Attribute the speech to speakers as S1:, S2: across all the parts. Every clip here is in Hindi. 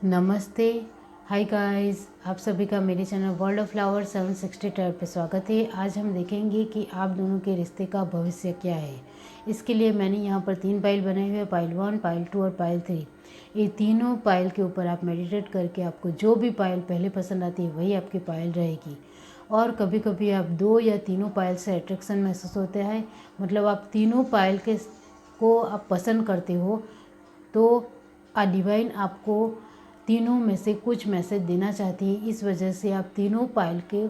S1: नमस्ते। हाय गाइस, आप सभी का मेरे चैनल वर्ल्ड ऑफ फ्लावर 762 पे स्वागत है। आज हम देखेंगे कि आप दोनों के रिश्ते का भविष्य क्या है। इसके लिए मैंने यहाँ पर 3 पाइल बनाए हुए हैं, पाइल 1, पाइल 2 और पाइल 3। ये तीनों पाइल के ऊपर आप मेडिटेट करके आपको जो भी पाइल पहले पसंद आती है वही आपकी पाइल रहेगी। और कभी कभी आप 2 या तीनों पाइल से अट्रैक्शन महसूस होता है, मतलब आप तीनों पाइल को आप पसंद करते हो, तो डिवाइन आपको तीनों में से कुछ मैसेज देना चाहती है। इस वजह से आप तीनों पाइल के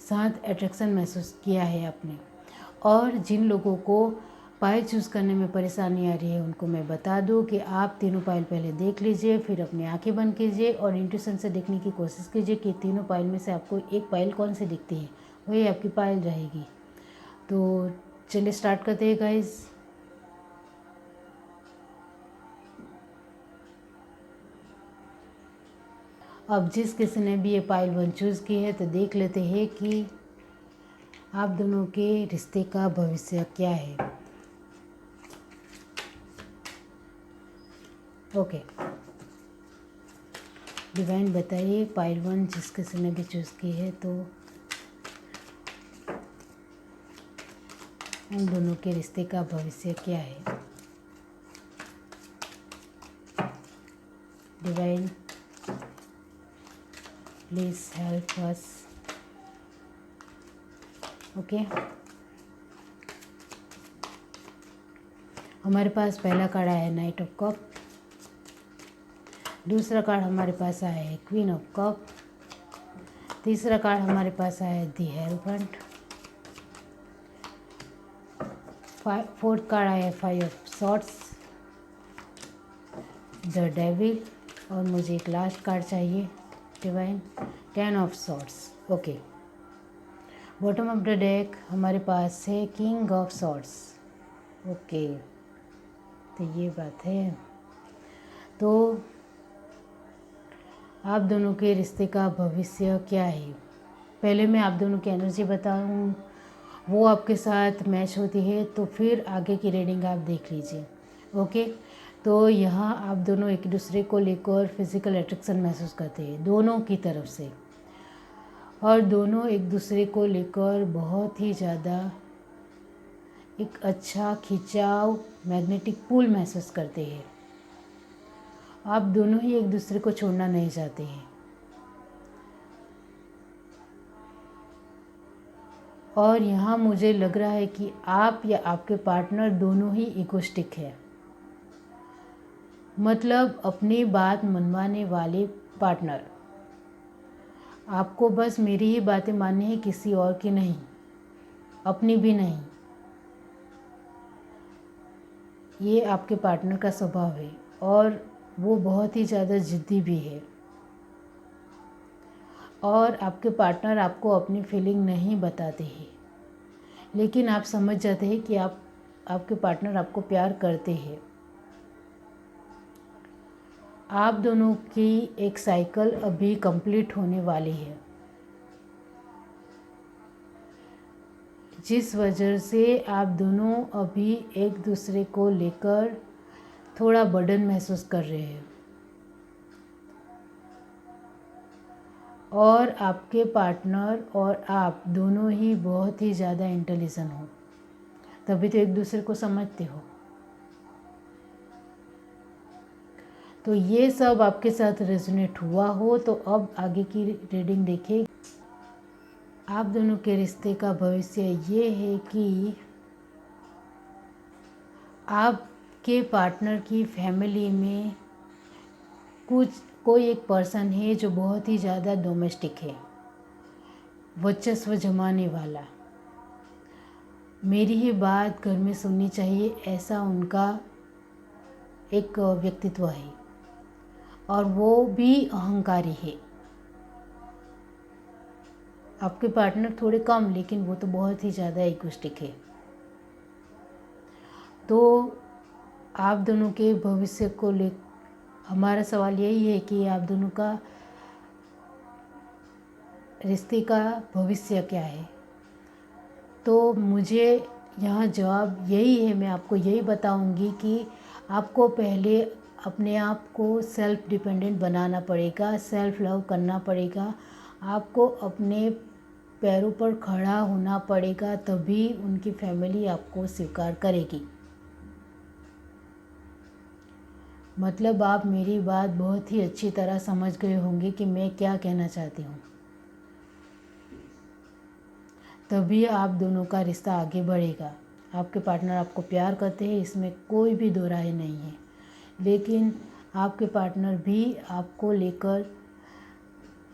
S1: साथ अट्रैक्शन महसूस किया है आपने। और जिन लोगों को पाइल चूज़ करने में परेशानी आ रही है उनको मैं बता दूं कि आप तीनों पाइल पहले देख लीजिए, फिर अपनी आंखें बंद कीजिए और इंट्यूशन से देखने की कोशिश कीजिए कि तीनों पाइल में से आपको एक पाइल कौन सी दिखती है, वही आपकी पाइल रहेगी। तो चलिए स्टार्ट करते हैं गाइस। अब जिस किसी ने भी ये पाइल 1 चूज़ की है तो देख लेते हैं कि आप दोनों के रिश्ते का भविष्य क्या है। ओके, डिवाइन बताइए पाइल 1 जिस किसी ने भी चूज़ की है तो उन दोनों के रिश्ते का भविष्य क्या है। Divine please help us. Okay, हमारे पास पहला कार्ड आया है नाइट ऑफ कप। दूसरा कार्ड हमारे पास आया है क्वीन ऑफ कप। तीसरा कार्ड हमारे पास आया है दी हेरोफेंट। फोर्थ कार्ड आया है 5 ऑफ सॉर्ड्स, द डेविल। और मुझे एक लास्ट कार्ड चाहिए divine, 10 of swords. Okay, bottom of the deck हमारे पास है किंग ऑफ सॉर्ड्स। ओके, तो ये बात है। तो आप दोनों के रिश्ते का भविष्य क्या है। पहले मैं आप दोनों की एनर्जी बताऊँ, वो आपके साथ मैच होती है तो फिर आगे की रीडिंग आप देख लीजिए। ओके, तो यहाँ आप दोनों एक दूसरे को लेकर फिजिकल अट्रैक्शन महसूस करते हैं दोनों की तरफ से, और दोनों एक दूसरे को लेकर बहुत ही ज़्यादा एक अच्छा खिंचाव, मैग्नेटिक पुल महसूस करते हैं। आप दोनों ही एक दूसरे को छोड़ना नहीं चाहते हैं। और यहाँ मुझे लग रहा है कि आप या आपके पार्टनर दोनों ही इगोस्टिक है, मतलब अपनी बात मनवाने वाले पार्टनर। आपको बस मेरी ही बातें माननी है, किसी और की नहीं, अपनी भी नहीं। ये आपके पार्टनर का स्वभाव है और वो बहुत ही ज़्यादा ज़िद्दी भी है। और आपके पार्टनर आपको अपनी फीलिंग नहीं बताते हैं, लेकिन आप समझ जाते हैं कि आपके पार्टनर आपको प्यार करते हैं। आप दोनों की एक साइकिल अभी कंप्लीट होने वाली है, जिस वजह से आप दोनों अभी एक दूसरे को लेकर थोड़ा बर्डन महसूस कर रहे हैं। और आपके पार्टनर और आप दोनों ही बहुत ही ज़्यादा इंटेलिजेंट हो, तभी तो एक दूसरे को समझते हो। तो ये सब आपके साथ रेजोनेट हुआ हो तो अब आगे की रीडिंग देखिए। आप दोनों के रिश्ते का भविष्य ये है कि आपके पार्टनर की फैमिली में कोई एक पर्सन है जो बहुत ही ज़्यादा डोमेस्टिक है, वर्चस्व जमाने वाला। मेरी ही बात घर में सुननी चाहिए, ऐसा उनका एक व्यक्तित्व है। और वो भी अहंकारी है। आपके पार्टनर थोड़े कम, लेकिन वो तो बहुत ही ज़्यादा इगोइस्टिक है। तो आप दोनों के भविष्य को ले हमारा सवाल यही है कि आप दोनों का रिश्ते का भविष्य क्या है। तो मुझे यहाँ जवाब यही है, मैं आपको यही बताऊंगी कि आपको पहले अपने आप को सेल्फ डिपेंडेंट बनाना पड़ेगा, सेल्फ लव करना पड़ेगा। आपको अपने पैरों पर खड़ा होना पड़ेगा, तभी उनकी फैमिली आपको स्वीकार करेगी। मतलब आप मेरी बात बहुत ही अच्छी तरह समझ गए होंगे कि मैं क्या कहना चाहती हूँ। तभी आप दोनों का रिश्ता आगे बढ़ेगा। आपके पार्टनर आपको प्यार करते हैं, इसमें कोई भी दो राय नहीं है, लेकिन आपके पार्टनर भी आपको लेकर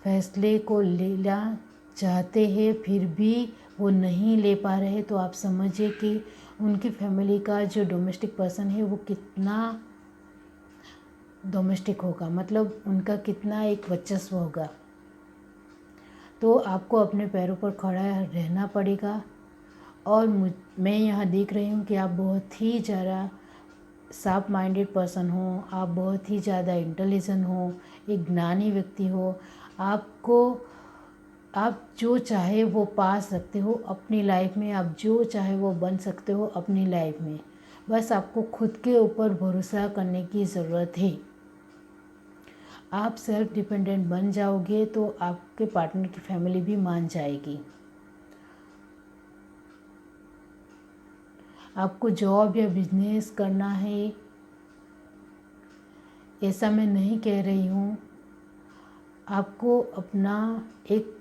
S1: फैसले को लेना चाहते हैं, फिर भी वो नहीं ले पा रहे। तो आप समझिए कि उनकी फैमिली का जो डोमेस्टिक पर्सन है वो कितना डोमेस्टिक होगा, मतलब उनका कितना एक वर्चस्व होगा। तो आपको अपने पैरों पर खड़ा रहना पड़ेगा। और मैं यहाँ देख रही हूँ कि आप बहुत ही ज़्यादा शार्प माइंडेड पर्सन हो, आप बहुत ही ज़्यादा इंटेलिजेंट हो, एक ज्ञानी व्यक्ति हो। आप जो चाहे वो पा सकते हो अपनी लाइफ में, आप जो चाहे वो बन सकते हो अपनी लाइफ में। बस आपको खुद के ऊपर भरोसा करने की ज़रूरत है। आप सेल्फ डिपेंडेंट बन जाओगे तो आपके पार्टनर की फैमिली भी मान जाएगी। आपको जॉब या बिजनेस करना है, ऐसा मैं नहीं कह रही हूँ। आपको अपना एक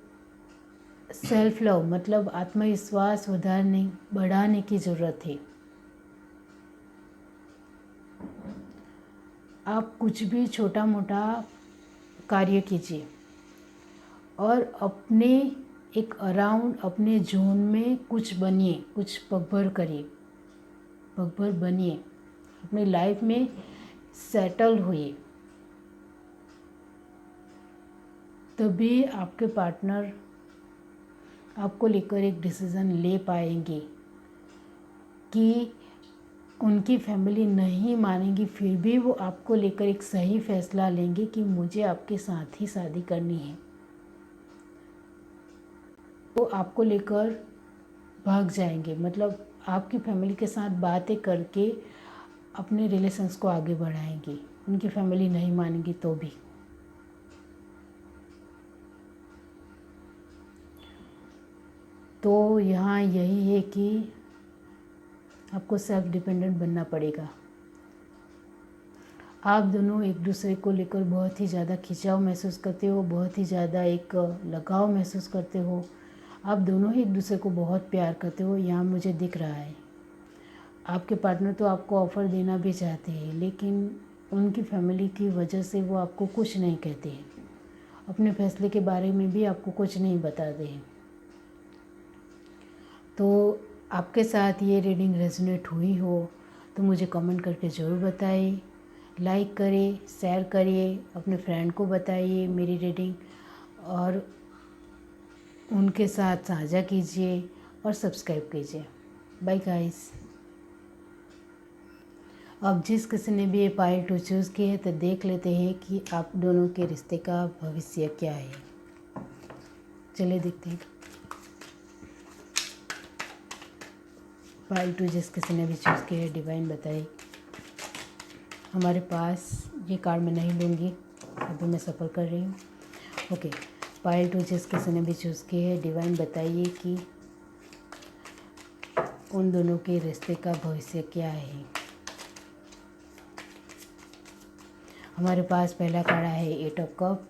S1: सेल्फ लव मतलब आत्मविश्वास बढ़ाने की ज़रूरत है। आप कुछ भी छोटा मोटा कार्य कीजिए और अपने एक अराउंड अपने जोन में कुछ बनिए, कुछ पगभर करिए, पगभर बनिए, अपनी लाइफ में सेटल हुए। तभी आपके पार्टनर आपको लेकर एक डिसीज़न ले पाएंगे कि उनकी फैमिली नहीं मानेगी, फिर भी वो आपको लेकर एक सही फैसला लेंगे कि मुझे आपके साथ ही शादी करनी है। वो आपको लेकर भाग जाएंगे, मतलब आपकी फैमिली के साथ बातें करके अपने रिलेशंस को आगे बढ़ाएंगे। उनकी फैमिली नहीं मानेगी तो भी। तो यहाँ यही है कि आपको सेल्फ डिपेंडेंट बनना पड़ेगा। आप दोनों एक दूसरे को लेकर बहुत ही ज़्यादा खिंचाव महसूस करते हो, बहुत ही ज़्यादा एक लगाव महसूस करते हो। आप दोनों ही एक दूसरे को बहुत प्यार करते हो, यहाँ मुझे दिख रहा है। आपके पार्टनर तो आपको ऑफ़र देना भी चाहते हैं, लेकिन उनकी फैमिली की वजह से वो आपको कुछ नहीं कहते हैं, अपने फैसले के बारे में भी आपको कुछ नहीं बताते हैं। तो आपके साथ ये रीडिंग रेजोनेट हुई हो तो मुझे कमेंट करके ज़रूर बताइए, लाइक करिए, शेयर करिए, अपने फ्रेंड को बताइए मेरी रीडिंग और उनके साथ साझा कीजिए और सब्सक्राइब कीजिए। Bye guys. अब जिस किसी ने भी ये पाइल टू चूज़ की है तो देख लेते हैं कि आप दोनों के रिश्ते का भविष्य क्या है। चलिए देखते हैं। पाइल टू जिस किसी ने भी चूज़ किया है डिवाइन बताइए। हमारे पास ये कार्ड मैं नहीं लूँगी, अभी मैं सफ़र कर रही हूँ। ओके, पाइल टू जिस किसी ने भी चूज़ की है डिवाइन बताइए कि उन दोनों के रिश्ते का भविष्य क्या है। हमारे पास पहला कार्ड है 8 ऑफ कप,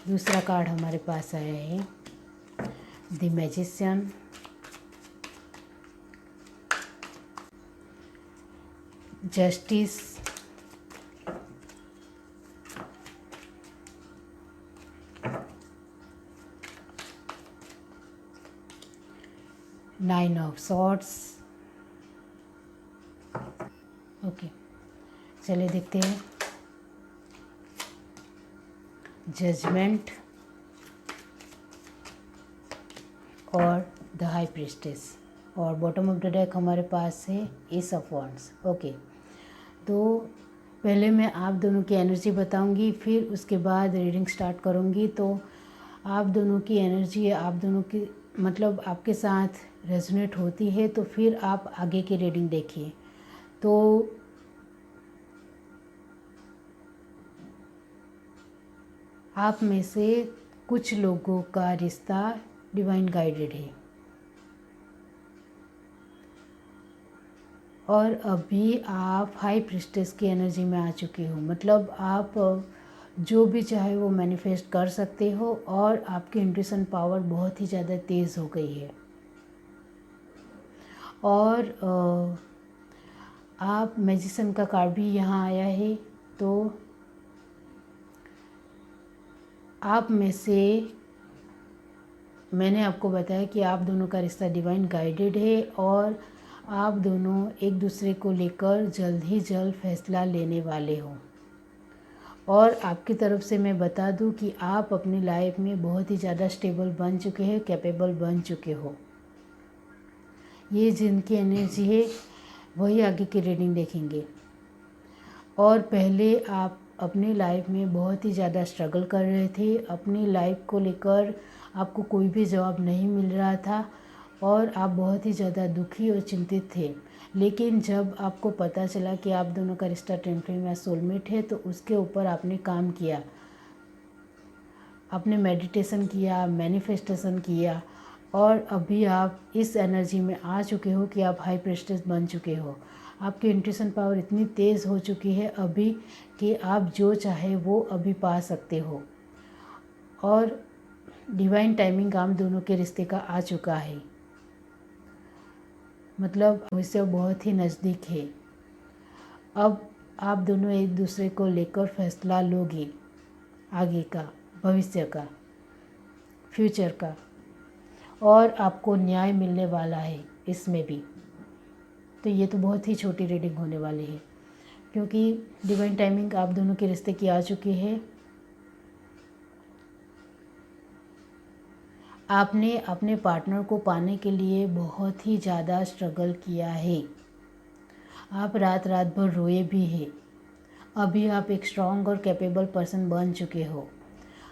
S1: दूसरा कार्ड हमारे पास आया है the magician, justice, nine of swords. Okay, चलिए देखते हैं। जजमेंट और द हाई प्रीस्टेस और बॉटम ऑफ द डेक हमारे पास है एस ऑफ वॉन्ड्स। ओके, तो पहले मैं आप दोनों की एनर्जी बताऊंगी, फिर उसके बाद रीडिंग स्टार्ट करूंगी। तो आप दोनों की एनर्जी, आप दोनों की मतलब आपके साथ रेजोनेट होती है तो फिर आप आगे की रीडिंग देखिए। तो आप में से कुछ लोगों का रिश्ता डिवाइन गाइडेड है और अभी आप हाई प्रिस्टेस की एनर्जी में आ चुके हो। मतलब आप जो भी चाहे वो मैनिफेस्ट कर सकते हो और आपकी इंट्यूशन पावर बहुत ही ज़्यादा तेज़ हो गई है। और आप मैजिशियन का कार्ड भी यहाँ आया है। तो आप में से मैंने आपको बताया कि आप दोनों का रिश्ता डिवाइन गाइडेड है और आप दोनों एक दूसरे को लेकर जल्द ही जल्द फैसला लेने वाले हो। और आपकी तरफ से मैं बता दूं कि आप अपनी लाइफ में बहुत ही ज़्यादा स्टेबल बन चुके हैं, कैपेबल बन चुके हो। ये जिनकी एनर्जी है वही आगे की रीडिंग देखेंगे। और पहले आप अपनी लाइफ में बहुत ही ज़्यादा स्ट्रगल कर रहे थे, अपनी लाइफ को लेकर आपको कोई भी जवाब नहीं मिल रहा था और आप बहुत ही ज़्यादा दुखी और चिंतित थे। लेकिन जब आपको पता चला कि आप दोनों का रिश्ता ट्विन फ्लेम या सोलमेट है तो उसके ऊपर आपने काम किया, आपने मेडिटेशन किया, मैनिफेस्टेशन किया और अभी आप इस एनर्जी में आ चुके हो कि आप हाई प्रिस्टेस बन चुके हो। आपकी इंट्यूशन पावर इतनी तेज़ हो चुकी है अभी कि आप जो चाहे वो अभी पा सकते हो और डिवाइन टाइमिंग आप दोनों के रिश्ते का आ चुका है। मतलब भविष्य बहुत ही नज़दीक है। अब आप दोनों एक दूसरे को लेकर फैसला लोगे, आगे का, भविष्य का, फ्यूचर का, और आपको न्याय मिलने वाला है इसमें भी। तो ये तो बहुत ही छोटी रीडिंग होने वाली है क्योंकि डिवाइन टाइमिंग आप दोनों के रिश्ते की आ चुकी है। आपने अपने पार्टनर को पाने के लिए बहुत ही ज़्यादा स्ट्रगल किया है। आप रात रात भर रोए भी हैं। अभी आप एक स्ट्रॉन्ग और कैपेबल पर्सन बन चुके हो।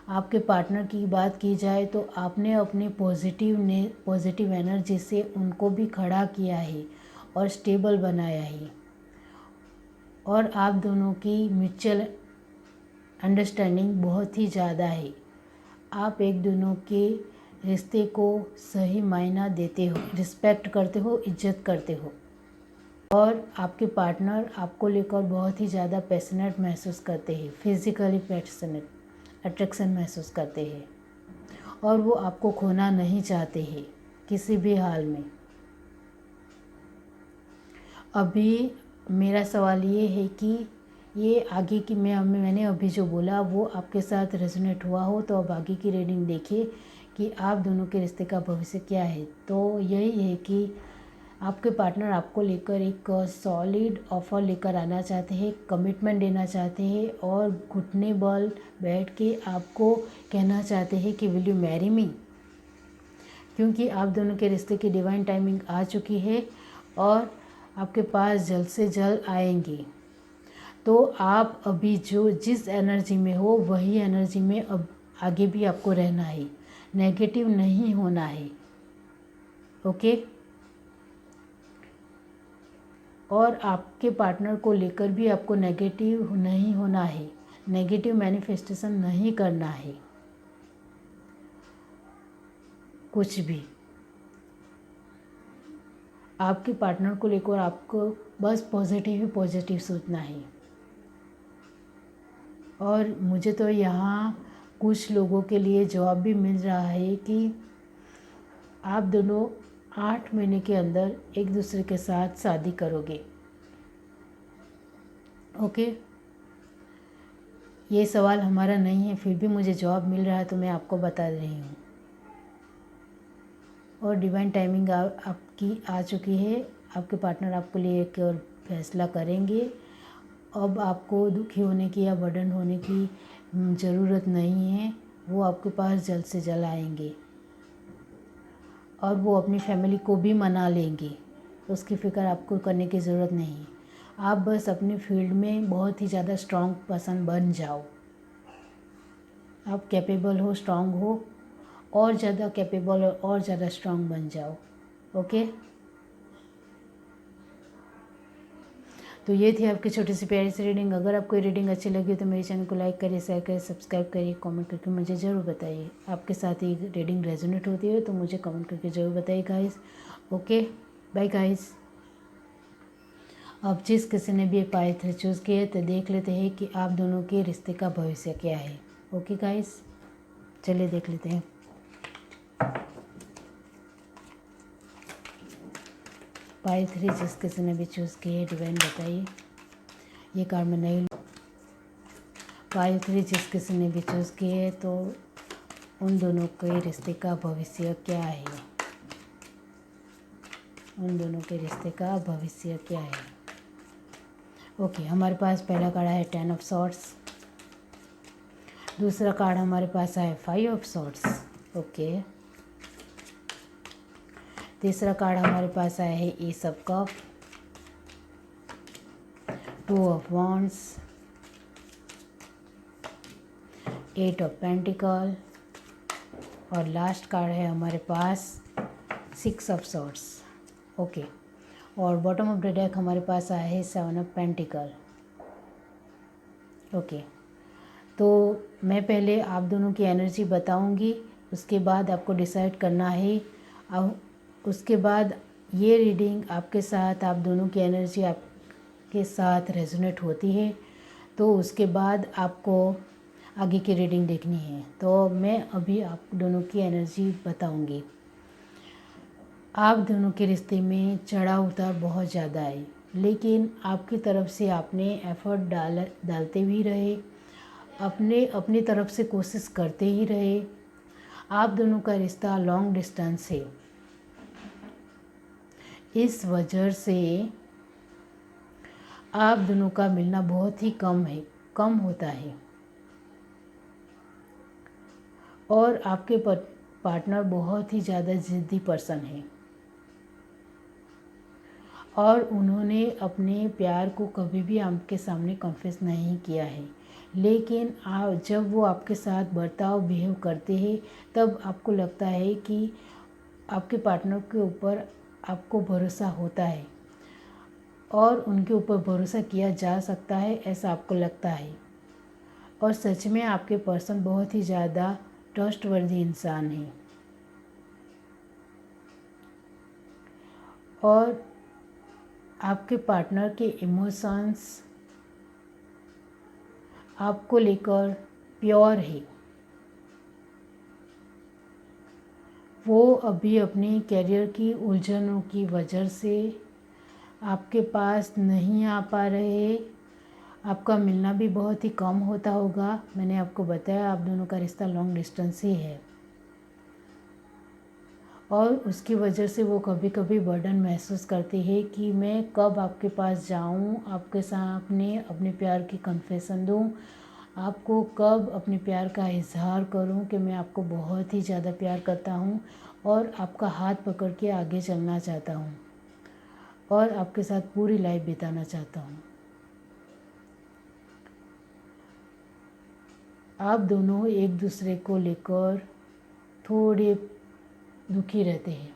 S1: आपके पार्टनर की बात की जाए तो आपने अपने पॉजिटिव एनर्जी से उनको भी खड़ा किया है और स्टेबल बनाया है और आप दोनों की म्यूचुअल अंडरस्टैंडिंग बहुत ही ज़्यादा है। आप एक दोनों के रिश्ते को सही मायना देते हो, रिस्पेक्ट करते हो, इज्जत करते हो और आपके पार्टनर आपको लेकर बहुत ही ज़्यादा पैशनेट महसूस करते हैं, फिजिकली पैशनेट अट्रैक्शन महसूस करते हैं और वो आपको खोना नहीं चाहते हैं किसी भी हाल में। अभी मेरा सवाल ये है कि ये आगे की मैंने अभी जो बोला वो आपके साथ रेजोनेट हुआ हो तो अब आगे की रीडिंग देखिए कि आप दोनों के रिश्ते का भविष्य क्या है। तो यही है कि आपके पार्टनर आपको लेकर एक सॉलिड ऑफर लेकर आना चाहते हैं, कमिटमेंट देना चाहते हैं और घुटने बल बैठ के आपको कहना चाहते हैं कि विल यू मैरी मी, क्योंकि आप दोनों के रिश्ते की डिवाइन टाइमिंग आ चुकी है और आपके पास जल्द से जल्द आएंगे। तो आप अभी जिस एनर्जी में हो वही एनर्जी में अब आगे भी आपको रहना है, नेगेटिव नहीं होना है। ओके। और आपके पार्टनर को लेकर भी आपको नेगेटिव नहीं होना है, नेगेटिव मैनिफेस्टेशन नहीं करना है कुछ भी। आपके पार्टनर को लेकर आपको बस पॉजिटिव ही पॉजिटिव सोचना है। और मुझे तो यहाँ कुछ लोगों के लिए जवाब भी मिल रहा है कि आप दोनों 8 महीने के अंदर एक दूसरे के साथ शादी करोगे। ओके। ये सवाल हमारा नहीं है फिर भी मुझे जवाब मिल रहा है तो मैं आपको बता रही हूँ। और डिवाइन टाइमिंग आपकी आ चुकी है। आपके पार्टनर आपके लिए एक और फैसला करेंगे। अब आपको दुखी होने की या बर्डन होने की ज़रूरत नहीं है। वो आपके पास जल्द से जल्द आएंगे और वो अपनी फैमिली को भी मना लेंगे। उसकी फ़िक्र आपको करने की ज़रूरत नहीं है। आप बस अपने फील्ड में बहुत ही ज़्यादा स्ट्रॉन्ग पर्सन बन जाओ। आप कैपेबल हो, स्ट्रॉन्ग हो और ज़्यादा कैपेबल और ज़्यादा स्ट्रॉन्ग बन जाओ। ओके, तो ये थी आपकी छोटी सी प्यारी सी रीडिंग। अगर आपको ये रीडिंग अच्छी लगी तो मेरे चैनल को लाइक करिए, शेयर करिए, सब्सक्राइब करिए, कमेंट करके मुझे ज़रूर बताइए। आपके साथ ही रीडिंग रेजोनेट होती है तो मुझे कमेंट करके ज़रूर बताइए गाइस। Okay, bye guys. अब जिस किसी ने भी पाई थ्री चूज़ किए तो देख लेते हैं कि आप दोनों के रिश्ते का भविष्य क्या है। ओके गाइस, चलिए देख लेते हैं। पाई थ्री जिस किसी ने भी चूज़ किए डिवाइन बताइए। ये कार्ड में नहीं, पाई थ्री जिस किसी ने भी चूज़ किए तो उन दोनों के रिश्ते का भविष्य क्या है। उन दोनों के रिश्ते का भविष्य क्या है। ओके, हमारे पास पहला कार्ड है 10 ऑफ सॉर्ड्स। दूसरा कार्ड हमारे पास है 5 ऑफ सॉर्ड्स। ओके, तीसरा कार्ड हमारे पास आया है S of cup, 2 of wands, 8 of pentacle और लास्ट कार्ड है हमारे पास 6 ऑफ सॉर्ड्स। ओके, और बॉटम ऑफ द डेक हमारे पास आया है 7 ऑफ पेंटिकल। ओके, तो मैं पहले आप दोनों की एनर्जी बताऊंगी, उसके बाद आपको डिसाइड करना है। अब उसके बाद ये रीडिंग आपके साथ, आप दोनों की एनर्जी आपके साथ रेजोनेट होती है तो उसके बाद आपको आगे की रीडिंग देखनी है। तो मैं अभी आप दोनों की एनर्जी बताऊंगी। आप दोनों के रिश्ते में चढ़ाव उतार बहुत ज़्यादा है, लेकिन आपकी तरफ से आपने एफर्ट डालते भी रहे, अपनी तरफ से कोशिश करते ही रहे। आप दोनों का रिश्ता लॉन्ग डिस्टेंस है, इस वजह से आप दोनों का मिलना बहुत ही कम होता है। और आपके पार्टनर बहुत ही ज़्यादा ज़िद्दी पर्सन है और उन्होंने अपने प्यार को कभी भी आपके सामने कन्फेस नहीं किया है, लेकिन जब वो आपके साथ बिहेव करते हैं तब आपको लगता है कि आपके पार्टनर के ऊपर आपको भरोसा होता है और उनके ऊपर भरोसा किया जा सकता है, ऐसा आपको लगता है। और सच में आपके पर्सन बहुत ही ज़्यादा ट्रस्टवर्दी इंसान है और आपके पार्टनर के इमोशंस आपको लेकर प्योर है। वो अभी अपनी करियर की उलझनों की वजह से आपके पास नहीं आ पा रहे। आपका मिलना भी बहुत ही कम होता होगा। मैंने आपको बताया आप दोनों का रिश्ता लॉन्ग डिस्टेंस ही है और उसकी वजह से वो कभी कभी बर्डन महसूस करती है कि मैं कब आपके पास जाऊं, आपके सामने अपने प्यार की कन्फेशन दूं, आपको कब अपने प्यार का इजहार करूं कि मैं आपको बहुत ही ज़्यादा प्यार करता हूं और आपका हाथ पकड़ के आगे चलना चाहता हूं और आपके साथ पूरी लाइफ बिताना चाहता हूं। आप दोनों एक दूसरे को लेकर थोड़े दुखी रहते हैं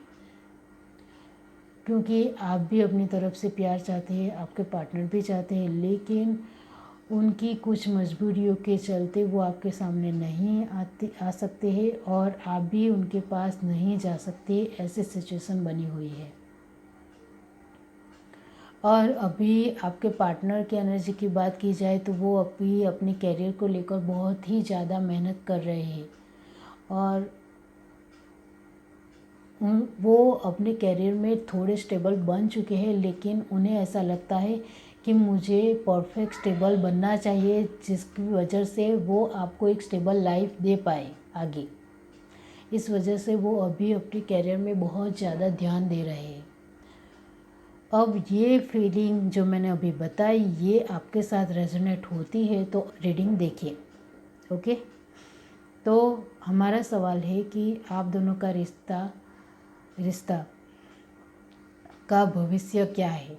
S1: क्योंकि आप भी अपनी तरफ से प्यार चाहते हैं, आपके पार्टनर भी चाहते हैं, लेकिन उनकी कुछ मजबूरियों के चलते वो आपके सामने नहीं आ सकते हैं और आप भी उनके पास नहीं जा सकते, ऐसी सिचुएशन बनी हुई है। और अभी आपके पार्टनर की एनर्जी की बात की जाए तो वो अभी अपने करियर को लेकर बहुत ही ज़्यादा मेहनत कर रहे हैं और वो अपने करियर में थोड़े स्टेबल बन चुके हैं, लेकिन उन्हें ऐसा लगता है कि मुझे परफेक्ट स्टेबल बनना चाहिए जिसकी वजह से वो आपको एक स्टेबल लाइफ दे पाए आगे। इस वजह से वो अभी अपने करियर में बहुत ज़्यादा ध्यान दे रहे हैं। अब ये फीलिंग जो मैंने अभी बताई ये आपके साथ रेजोनेट होती है तो रीडिंग देखिए। ओके, तो हमारा सवाल है कि आप दोनों का रिश्ता का भविष्य क्या है।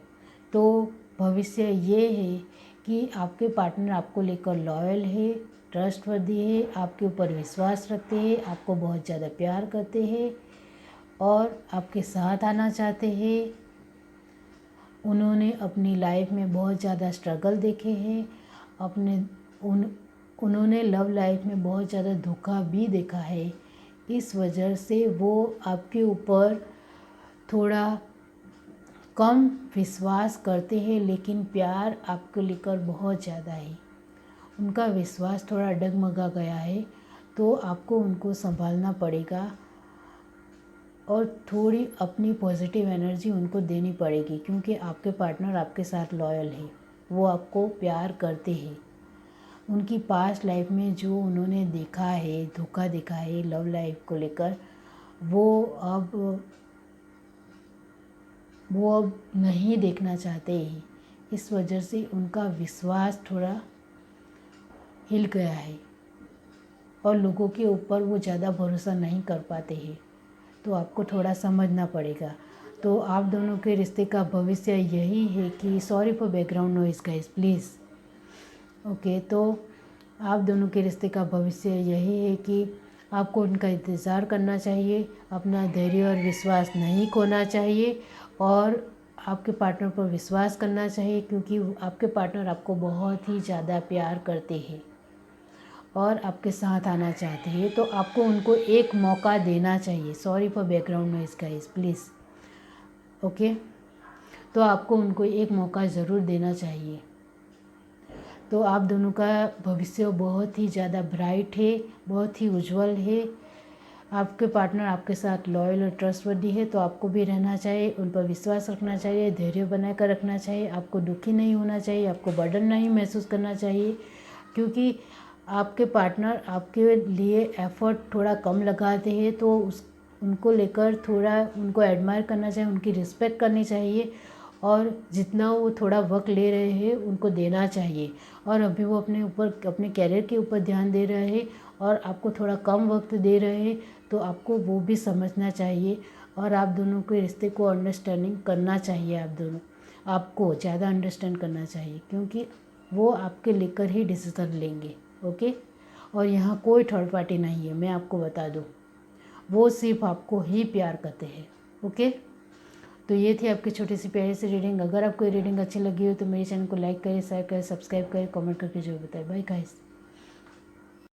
S1: तो भविष्य ये है कि आपके पार्टनर आपको लेकर लॉयल है, ट्रस्टवर्दी है, आपके ऊपर विश्वास रखते हैं, आपको बहुत ज़्यादा प्यार करते हैं और आपके साथ आना चाहते हैं। उन्होंने अपनी लाइफ में बहुत ज़्यादा स्ट्रगल देखे हैं, उन्होंने लव लाइफ में बहुत ज़्यादा धोखा भी देखा है। इस वजह से वो आपके ऊपर थोड़ा कम विश्वास करते हैं, लेकिन प्यार आपको लेकर बहुत ज़्यादा है। उनका विश्वास थोड़ा डगमगा गया है, तो आपको उनको संभालना पड़ेगा और थोड़ी अपनी पॉजिटिव एनर्जी उनको देनी पड़ेगी, क्योंकि आपके पार्टनर आपके साथ लॉयल है, वो आपको प्यार करते हैं। उनकी पास्ट लाइफ में जो उन्होंने देखा है, धोखा देखा है लव लाइफ को लेकर, वो अब नहीं देखना चाहते हैं। इस वजह से उनका विश्वास थोड़ा हिल गया है और लोगों के ऊपर वो ज़्यादा भरोसा नहीं कर पाते हैं, तो आपको थोड़ा समझना पड़ेगा। तो आप दोनों के रिश्ते का भविष्य यही है कि, sorry for background noise guys please. Okay, तो आप दोनों के रिश्ते का भविष्य यही है कि आपको उनका इंतज़ार करना चाहिए, अपना धैर्य और विश्वास नहीं खोना चाहिए और आपके पार्टनर पर विश्वास करना चाहिए, क्योंकि आपके पार्टनर आपको बहुत ही ज़्यादा प्यार करते हैं और आपके साथ आना चाहते हैं। तो आपको उनको एक मौका देना चाहिए। Sorry for background noise guys please. Okay, तो आपको उनको एक मौका ज़रूर देना चाहिए। तो आप दोनों का भविष्य बहुत ही ज़्यादा ब्राइट है, बहुत ही उज्जवल है। आपके पार्टनर आपके साथ लॉयल और ट्रस्टवर्दी है, तो आपको भी रहना चाहिए, उन पर विश्वास रखना चाहिए, धैर्य बनाकर रखना चाहिए। आपको दुखी नहीं होना चाहिए, आपको बर्डन नहीं महसूस करना चाहिए, क्योंकि आपके पार्टनर आपके लिए एफ़र्ट थोड़ा कम लगाते हैं, तो उनको लेकर थोड़ा उनको एडमायर करना चाहिए, उनकी रिस्पेक्ट करनी चाहिए और जितना वो थोड़ा वक्त ले रहे हैं उनको देना चाहिए। और अभी वो अपने कैरियर के ऊपर ध्यान दे रहे हैं और आपको थोड़ा कम वक्त दे रहे हैं, तो आपको वो भी समझना चाहिए और आप दोनों के रिश्ते को अंडरस्टैंडिंग करना चाहिए। आपको ज़्यादा अंडरस्टैंड करना चाहिए, क्योंकि वो आपके लेकर ही डिसीज़न लेंगे। ओके, और यहाँ कोई थर्ड पार्टी नहीं है, मैं आपको बता दूँ, वो सिर्फ आपको ही प्यार करते हैं। ओके, तो ये थी आपकी छोटी सी प्यारी सी रीडिंग। अगर आपको ये रीडिंग अच्छी लगी हो तो मेरे चैनल को लाइक करें, शेयर करें, सब्सक्राइब करें, कमेंट करके जरूर बताएं। Bye guys.